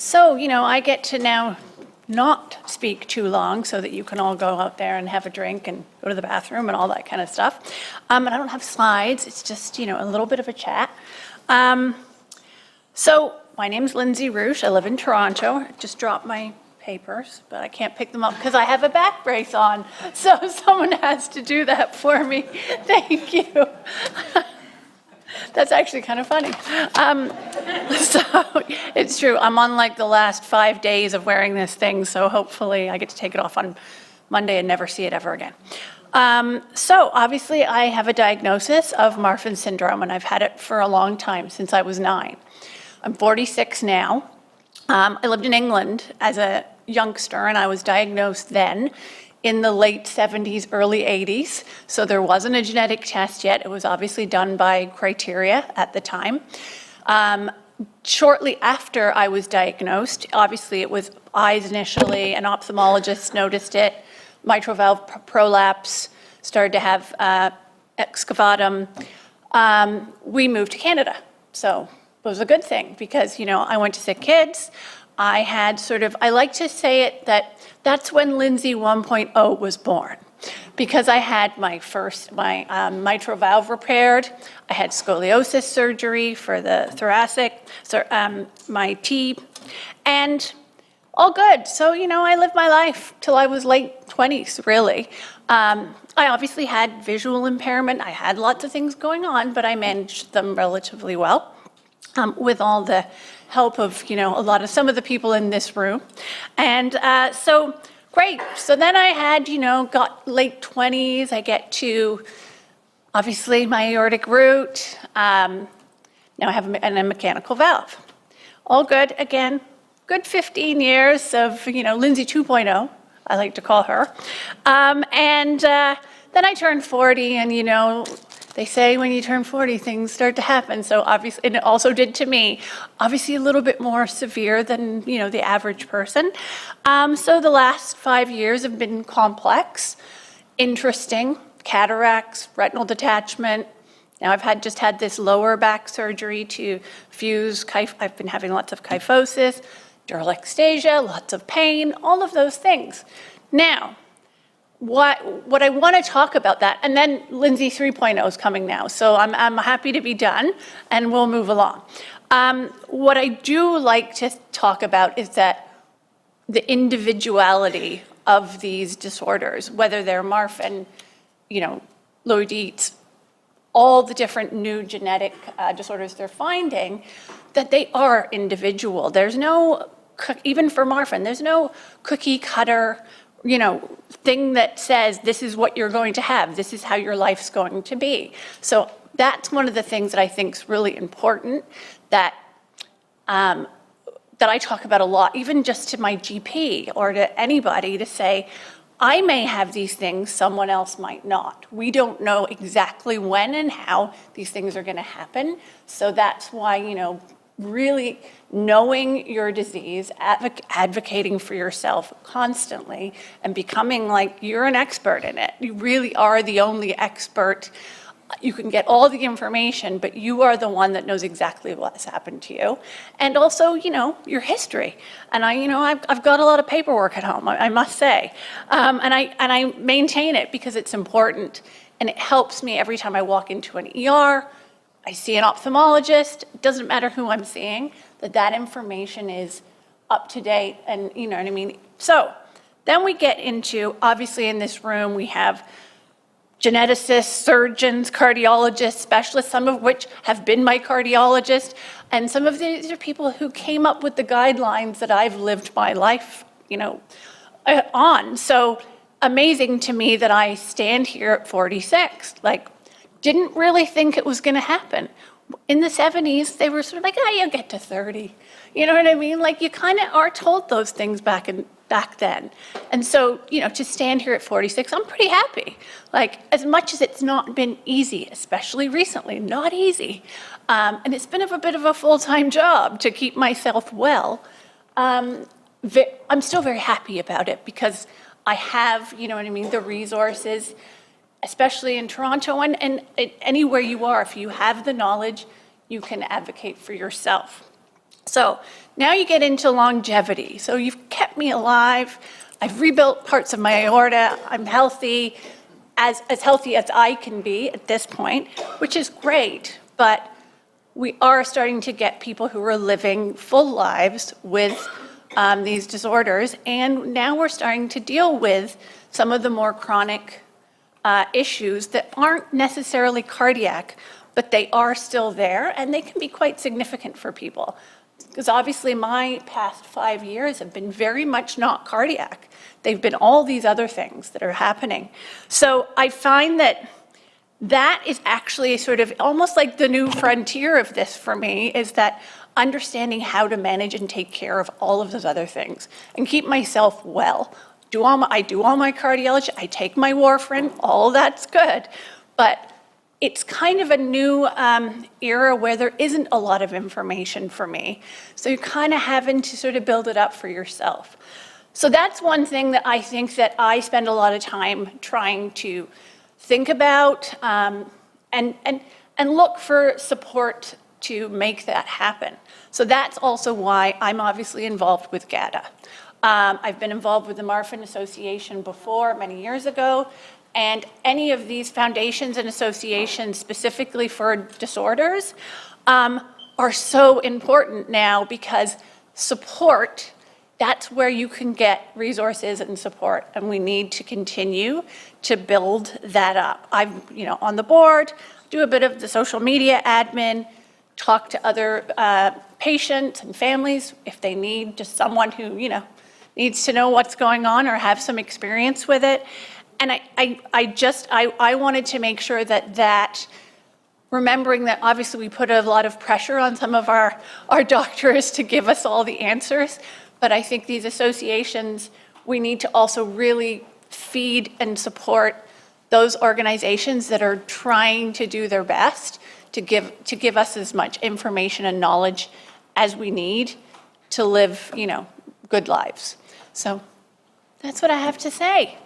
So, I get to now not speak too long so that you can all go out there and have a drink and go to the bathroom and all that kind of stuff. And I don't have slides. It's just, a little bit of a chat. So my name's Lindsey Rusche. I live in Toronto. I just dropped my papers, but I can't pick them up because I have a back brace on. So someone has to do that for me. Thank you. That's actually kind of funny. So it's true. I'm on like the last 5 days of wearing this thing, so hopefully I get to take it off on Monday and never see it ever again. So obviously I have a diagnosis of Marfan syndrome, and I've had it for a long time, since I was 9. I'm 46 now. I lived in England as a youngster, and I was diagnosed then in the late 70s, early 80s. So there wasn't a genetic test yet. It was obviously done by criteria at the time. Shortly after I was diagnosed, obviously it was eyes initially, an ophthalmologist noticed it, mitral valve prolapse, started to have excavatum. We moved to Canada. So it was a good thing because, I went to Sick Kids. I had I like to say it that that's when Lindsey 1.0 was born, because I had my mitral valve repaired. I had scoliosis surgery for the thoracic, my T, and all good. So, I lived my life till I was late 20s, really. I obviously had visual impairment. I had lots of things going on, but I managed them relatively well with all the help of, some of the people in this room. And so great. So then I had, got late 20s. I get to, obviously, my aortic root. Now I have a mechanical valve. All good. Again, good 15 years of, Lindsey 2.0, I like to call her. And then I turned 40, and, they say when you turn 40, things start to happen. So obviously, and it also did to me, obviously a little bit more severe than, the average person. So the last 5 years have been complex, interesting, cataracts, retinal detachment. Now I've just had this lower back surgery to fuse, I've been having lots of kyphosis, dural ectasia, lots of pain, all of those things. Now, what I want to talk about that, and then Lindsey 3.0 is coming now, so I'm happy to be done, and we'll move along. What I do like to talk about is that the individuality of these disorders, whether they're Marfan, low Dietz, all the different new genetic disorders they're finding, that they are individual. There's no, even for Marfan, there's no cookie cutter thing that says this is what you're going to have, this is how your life's going to be. So that's one of the things that I think is really important that I talk about a lot, even just to my GP or to anybody, to say, I may have these things, someone else might not. We don't know exactly when and how these things are going to happen. So that's why, really knowing your disease, advocating for yourself constantly, and becoming like you're an expert in it. You really are the only expert. You can get all the information, but you are the one that knows exactly what's happened to you. And also, your history. And I've got a lot of paperwork at home, I must say. And I maintain it because it's important. And it helps me every time I walk into an ER, I see an ophthalmologist, it doesn't matter who I'm seeing, that information is up to date, and you know what I mean? So then we get into, obviously in this room, we have geneticists, surgeons, cardiologists, specialists, some of which have been my cardiologist, and some of these are people who came up with the guidelines that I've lived my life, on. So amazing to me that I stand here at 46, didn't really think it was going to happen. In the 70s, they were sort of like, you'll get to 30. You know what I mean? You kind of are told those things back then. And so, to stand here at 46, I'm pretty happy. As much as it's not been easy, especially recently, not easy. And it's been a bit of a full-time job to keep myself well. I'm still very happy about it because I have, the resources, especially in Toronto and anywhere you are. If you have the knowledge, you can advocate for yourself. So now you get into longevity. So you've kept me alive. I've rebuilt parts of my aorta. I'm healthy, as healthy as I can be at this point, which is great. But we are starting to get people who are living full lives with these disorders. And now we're starting to deal with some of the more chronic issues that aren't necessarily cardiac, but they are still there, and they can be quite significant for people. Because obviously my past 5 years have been very much not cardiac. They've been all these other things that are happening. So I find that that is actually sort of almost like the new frontier of this for me, is that understanding how to manage and take care of all of those other things and keep myself well. I do all my cardiology, I take my warfarin, all that's good. But it's kind of a new era where there isn't a lot of information for me. So you're kind of having to sort of build it up for yourself. So that's one thing that I think that I spend a lot of time trying to think about and look for support to make that happen. So that's also why I'm obviously involved with GADA. I've been involved with the Marfan Association before, many years ago, and any of these foundations and associations specifically for disorders are so important now, because support, that's where you can get resources and support, and we need to continue to build that up. I'm on the board, do a bit of the social media admin, talk to other patients and families if they need just someone who needs to know what's going on or have some experience with it. And I wanted to make sure that remembering that obviously we put a lot of pressure on some of our doctors to give us all the answers, but I think these associations, we need to also really feed and support those organizations that are trying to do their best to give us as much information and knowledge as we need to live, good lives. So that's what I have to say.